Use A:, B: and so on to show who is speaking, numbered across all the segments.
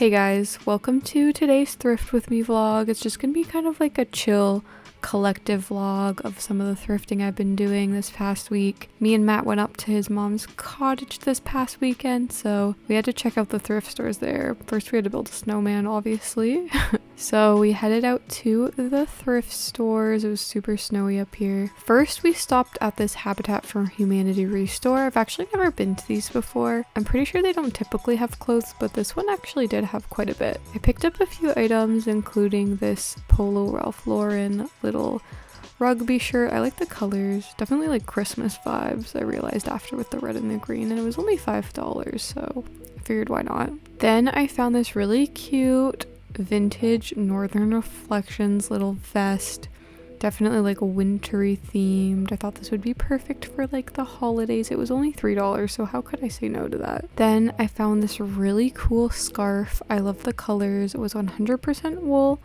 A: Hey guys, welcome to today's Thrift with Me vlog. It's just gonna be kind of like a chill collective vlog of some of the thrifting I've been doing this past week. Me and Matt went up to his mom's cottage this past weekend, so we had to check out the thrift stores there. First we had to build a snowman, obviously. So we headed out to the thrift stores. It was super snowy up here. First we stopped at this Habitat for Humanity restore. I've actually never been to these before. I'm pretty sure they don't typically have clothes, but this one actually did have quite a bit. I picked up a few items, including this Polo Ralph Lauren little rugby shirt. I like the colors, definitely like Christmas vibes, I realized after, with the red and the green, and it was only $5, so I figured why not. Then I found this really cute vintage Northern Reflections little vest, definitely like wintry themed. I thought this would be perfect for like the holidays. It was only $3, so how could I say no to that? Then I found this really cool scarf. I love the colors. It was 100% wool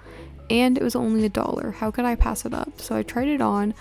A: and it was only $1. How could I pass it up? So I tried it on.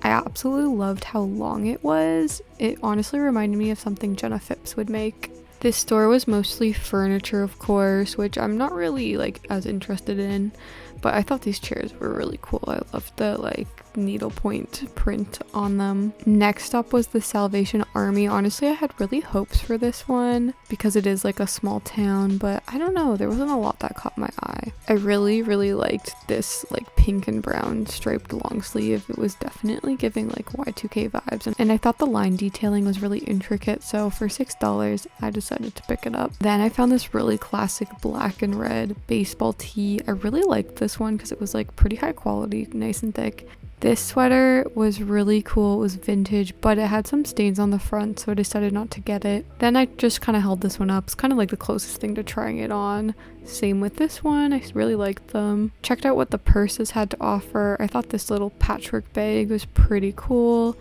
A: I absolutely loved how long it was. It honestly reminded me of something Jenna Phipps would make. This store was mostly furniture, of course, which I'm not really like as interested in, but I thought these chairs were really cool. I loved the like needlepoint print on them. Next up was the Salvation Army. Honestly, I had really hopes for this one because it is like a small town, but I don't know, there wasn't a lot that caught my eye. I really liked this like pink and brown striped long sleeve. It was definitely giving like Y2K vibes, and I thought the line detailing was really intricate, so for $6 I decided to pick it up. Then I found this really classic black and red baseball tee. I really liked this one because it was like pretty high quality, nice and thick. This sweater was really cool. It was vintage, but it had some stains on the front, so I decided not to get it. Then I just kind of held this one up. It's kind of like the closest thing to trying it on. Same with this one. I really liked them. Checked out what the purses had to offer. I thought this little patchwork bag was pretty cool,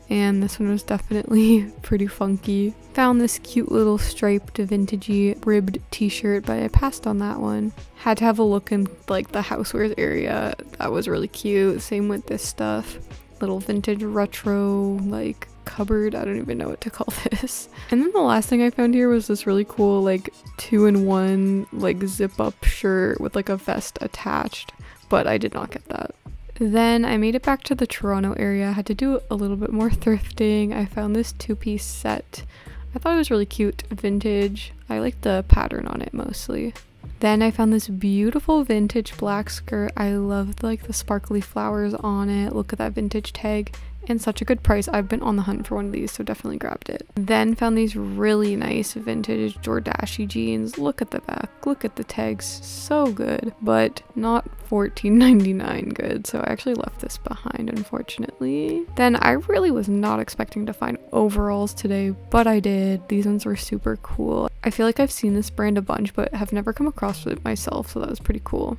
A: and this one was definitely pretty funky. Found this cute little striped vintagey ribbed t-shirt, but I passed on that one. Had to have a look in like the housewares area. That was really cute. Same with this stuff. Little vintage retro like cupboard. I don't even know what to call this. And then the last thing I found here was this really cool like 2-in-1 like zip up shirt with like a vest attached, but I did not get that. Then I made it back to the Toronto area. I had to do a little bit more thrifting. I found this 2-piece set. I thought it was really cute, vintage. I liked the pattern on it mostly. Then I found this beautiful vintage black skirt. I loved like the sparkly flowers on it. Look at that vintage tag. And such a good price. I've been on the hunt for one of these, so definitely grabbed it. Then found these really nice vintage Jordache jeans. Look at the back, look at the tags, so good, but not $14.99 good, so I actually left this behind, unfortunately. Then I really was not expecting to find overalls today, but I did. These ones were super cool. I feel like I've seen this brand a bunch, but have never come across it myself, so that was pretty cool.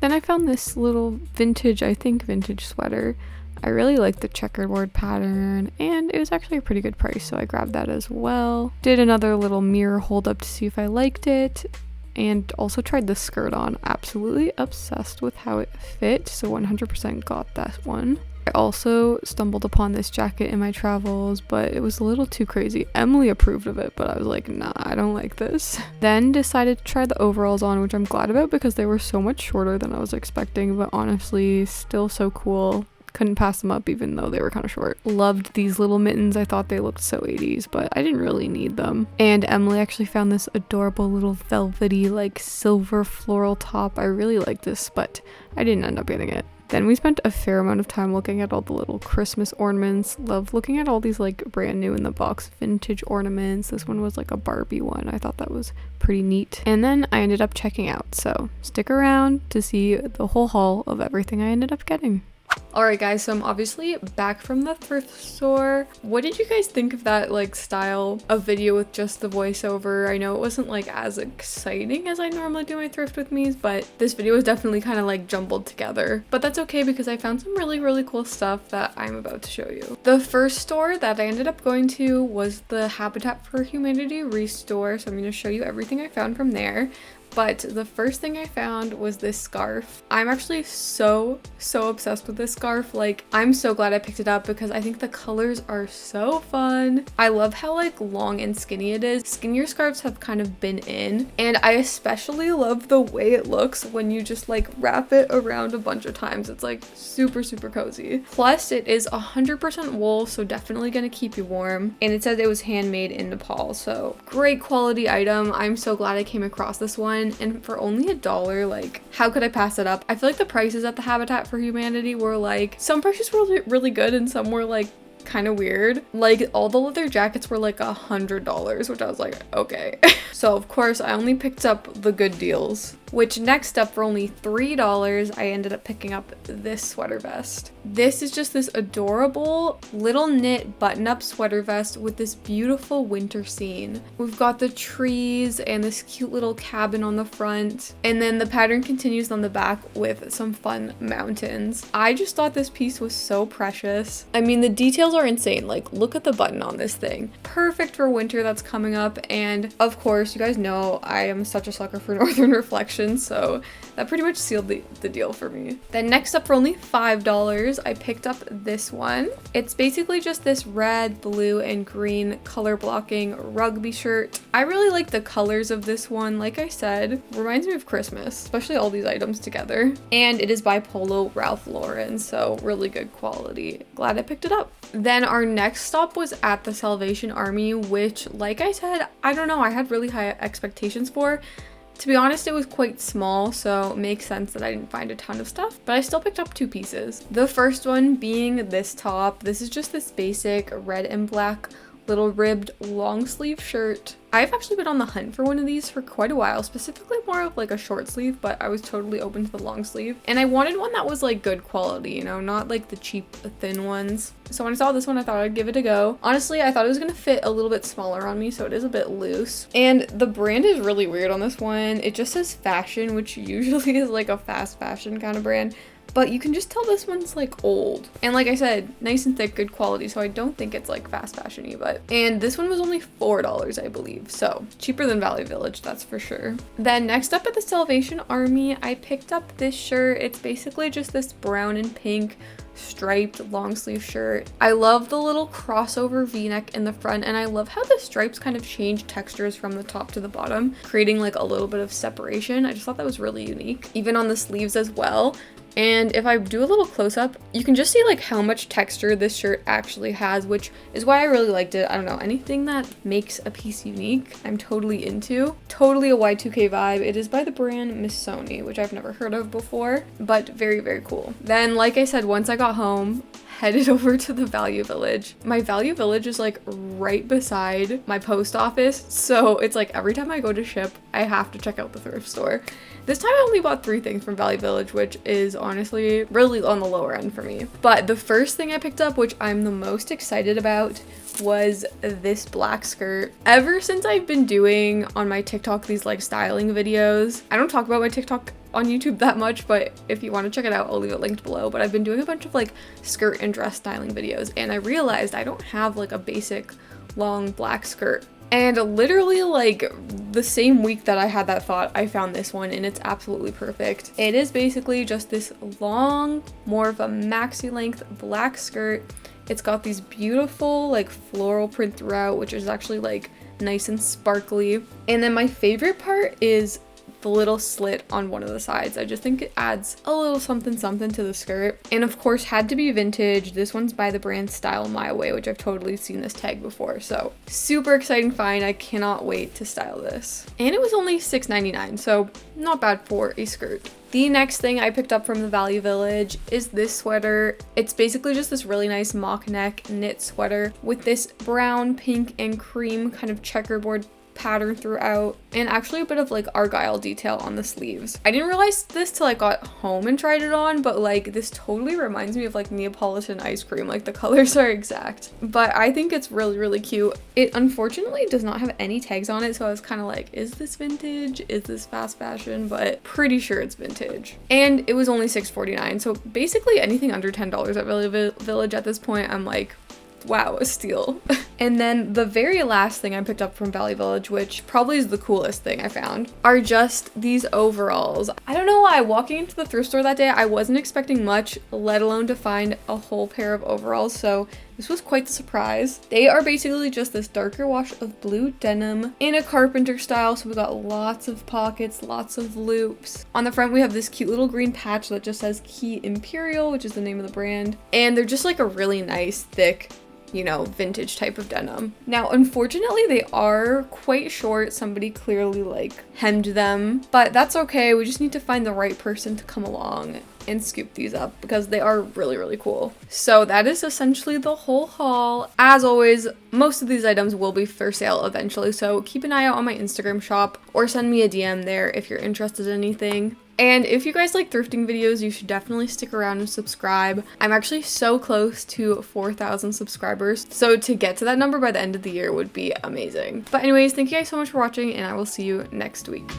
A: Then I found this little vintage, I think vintage sweater. I really liked the checkerboard pattern, and it was actually a pretty good price, so I grabbed that as well. Did another little mirror hold up to see if I liked it, and also tried the skirt on. Absolutely obsessed with how it fit, so 100% got that one. I also stumbled upon this jacket in my travels, but it was a little too crazy. Emily approved of it, but I was like, nah, I don't like this. Then decided to try the overalls on, which I'm glad about because they were so much shorter than I was expecting, but honestly, still so cool. Couldn't pass them up even though they were kind of short. Loved these little mittens. I thought they looked so 80s, but I didn't really need them. And Emily actually found this adorable little velvety like silver floral top. I really like this, but I didn't end up getting it. Then we spent a fair amount of time looking at all the little Christmas ornaments. Love looking at all these like brand new in the box vintage ornaments. This one was like a Barbie one. I thought that was pretty neat. And then I ended up checking out, so stick around to see the whole haul of everything I ended up getting. Alright guys, so I'm obviously back from the thrift store. What did you guys think of that like style of video with just the voiceover? I know it wasn't like as exciting as I normally do my thrift with me's, but this video was definitely kind of like jumbled together. But that's okay because I found some really cool stuff that I'm about to show you. The first store that I ended up going to was the Habitat for Humanity restore, so I'm going to show you everything I found from there. But the first thing I found was this scarf. I'm actually so obsessed with this scarf. Like, I'm so glad I picked it up because I think the colors are so fun. I love how like long and skinny it is. Skinnier scarves have kind of been in, and I especially love the way it looks when you just like wrap it around a bunch of times. It's like super cozy. Plus it is 100% wool, so definitely gonna keep you warm. And it says it was handmade in Nepal, so great quality item. I'm so glad I came across this one, and for only $1, like how could I pass it up? I feel like the prices at the Habitat for Humanity were like, some prices were really good and some were like kind of weird. Like all the leather jackets were like $100, which I was like, okay. So of course I only picked up the good deals, which next up for only $3, I ended up picking up this sweater vest. This is just this adorable little knit button-up sweater vest with this beautiful winter scene. We've got the trees and this cute little cabin on the front, and then the pattern continues on the back with some fun mountains. I just thought this piece was so precious. I mean, the details are insane. Like, look at the button on this thing. Perfect for winter that's coming up, and of course, you guys know I am such a sucker for Northern Reflections, so that pretty much sealed the deal for me. Then next up for only $5, I picked up this one. It's basically just this red, blue, and green color blocking rugby shirt. I really like the colors of this one. Like I said, reminds me of Christmas, especially all these items together. And it is by Polo Ralph Lauren, so really good quality. Glad I picked it up. Then our next stop was at the Salvation Army, which, like I said, I don't know, I had really high expectations for. To be honest, it was quite small, so it makes sense that I didn't find a ton of stuff, but I still picked up 2 pieces. The first one being this top. This is just this basic red and black little ribbed long sleeve shirt. I've actually been on the hunt for one of these for quite a while, specifically more of like a short sleeve, but I was totally open to the long sleeve. And I wanted one that was like good quality, you know, not like the cheap thin ones. So when I saw this one, I thought I'd give it a go. Honestly, I thought it was gonna fit a little bit smaller on me, so it is a bit loose. And the brand is really weird on this one. It just says fashion, which usually is like a fast fashion kind of brand. But you can just tell this one's like old. And like I said, nice and thick, good quality, so I don't think it's like fast fashion-y, but. And this one was only $4, I believe, so cheaper than Value Village, that's for sure. Then next up at the Salvation Army, I picked up this shirt. It's basically just this brown and pink striped long sleeve shirt. I love the little crossover v-neck in the front, and I love how the stripes kind of change textures from the top to the bottom, creating like a little bit of separation. I just thought that was really unique, even on the sleeves as well. And if I do a little close-up, you can just see like how much texture this shirt actually has, which is why I really liked it. I don't know, anything that makes a piece unique, I'm totally into. Totally a Y2K vibe. It is by the brand Missoni, which I've never heard of before, but very, very cool. Then, like I said, once I got home, headed over to the Value Village. My Value Village is like right beside my post office, so it's like every time I go to ship, I have to check out the thrift store. This time I only bought 3 things from Value Village, which is honestly really on the lower end for me. But the first thing I picked up, which I'm the most excited about, was this black skirt. Ever since I've been doing on my TikTok these like styling videos, I don't talk about my TikTok on YouTube that much, but if you want to check it out, I'll leave it linked below. But I've been doing a bunch of like skirt and dress styling videos, and I realized I don't have like a basic long black skirt. And literally like the same week that I had that thought, I found this one, and it's absolutely perfect. It is basically just this long, more of a maxi length black skirt. It's got these beautiful like floral print throughout, which is actually like nice and sparkly. And then my favorite part is the little slit on one of the sides. I just think it adds a little something to the skirt. And of course, had to be vintage. This one's by the brand Style My Way, which I've totally seen this tag before. So super exciting find. I cannot wait to style this. And it was only $6.99, so not bad for a skirt. The next thing I picked up from the Value Village is this sweater. It's basically just this really nice mock neck knit sweater with this brown, pink, and cream kind of checkerboard pattern throughout, and actually a bit of like argyle detail on the sleeves. I didn't realize this till I got home and tried it on, but like this totally reminds me of like Neapolitan ice cream. Like the colors are exact, but I think it's really, really cute. It unfortunately does not have any tags on it, so I was kind of like, is this vintage? Is this fast fashion? But pretty sure it's vintage. And it was only $6.49, so basically anything under $10 at Value Village at this point, I'm like, wow, a steal. And then the very last thing I picked up from Valley Village, which probably is the coolest thing I found, are just these overalls. I don't know why, walking into the thrift store that day, I wasn't expecting much, let alone to find a whole pair of overalls, so this was quite the surprise. They are basically just this darker wash of blue denim in a carpenter style, so we got lots of pockets, lots of loops. On the front we have this cute little green patch that just says Key Imperial, which is the name of the brand, and they're just like a really nice, thick, you know, vintage type of denim. Now, unfortunately, they are quite short. Somebody clearly like hemmed them, but that's okay. We just need to find the right person to come along and scoop these up because they are really, really cool. So that is essentially the whole haul. As always, most of these items will be for sale eventually, so keep an eye out on my Instagram shop or send me a DM there if you're interested in anything. And if you guys like thrifting videos, you should definitely stick around and subscribe. I'm actually so close to 4,000 subscribers, so to get to that number by the end of the year would be amazing. But anyways, thank you guys so much for watching, and I will see you next week.